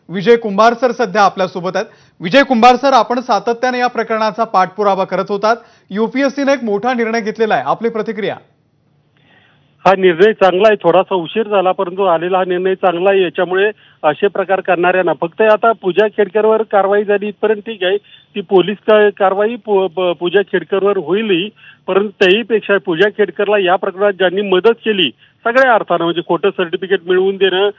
विजय कुंभार sir सध्या आपल्या सोबत आहेत। विजय कुंभार सर, आपण सातत्याने या प्रकरणाचा पाठपुरावा करत होतात। यूपीएससीने एक मोठा निर्णय घेतलेला आहे, आपली प्रतिक्रिया? हा निर्णय चांगला आहे, थोडासा उशीर झाला परंतु आलेला हा निर्णय चांगला आहे। याच्यामुळे असे प्रकार करणाऱ्यांना फक्त आता पूजा खेडकरवर कारवाई झाली इथपर्यंत ठीक आहे, ती पोलीस कारवाई पूजा खेडकरवर होईलही, परंतु त्याहीपेक्षा पूजा खेडकरला या प्रकरणात ज्यांनी मदत केली सगळ्या अर्थानं, म्हणजे खोटं सर्टिफिकेट मिळवून देणं,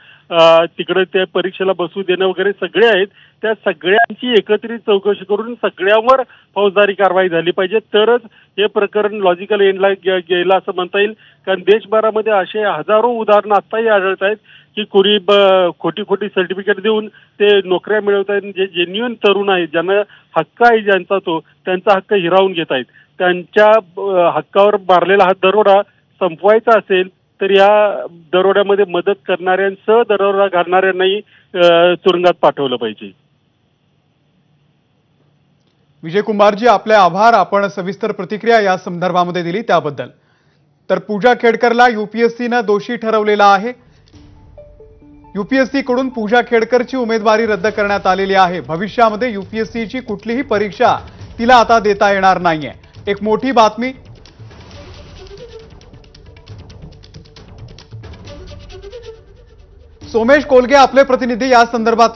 तिकडे त्या परीक्षेला बसू देणं वगैरे सगळे आहेत, त्या सगळ्यांची एकत्रित चौकशी करून सगळ्यांवर फौजदारी कारवाई झाली पाहिजे, तरच हे प्रकरण लॉजिकल एंडला गेलं असं म्हणता येईल। कारण देशभरामध्ये असे हजारो उदाहरणं आत्ताही आढळत आहेत की कोणी खोटी खोटी सर्टिफिकेट देऊन ते नोकऱ्या मिळवत आहेत। जे जेन्युइन तरुण आहेत, ज्यांना हक्क आहे ज्यांचा, तो त्यांचा हक्क हिरावून घेत आहेत। त्यांच्या हक्कावर मारलेला हा दरोडा संपवायचा असेल तर या दरोड्यामध्ये मदत करणाऱ्यांसह दरोडा घालणाऱ्यांनाही तुरुंगात पाठवलं पाहिजे। विजय कुंभारजी, आपले आभार। आपण सविस्तर प्रतिक्रिया या संदर्भामध्ये दिली त्याबद्दल। तर पूजा खेडकरला यूपीएससीने दोषी ठरवलेला आहे। यूपीएससी कडून पूजा खेडकरची उमेदवारी रद्द करण्यात आलेली आहे। भविष्यामध्ये यूपीएससीची कुठलीही परीक्षा तिला आता देता येणार नाहीये। एक मोठी बातमी। सोमेश कोलगे आपले प्रतिनिधी या संदर्भात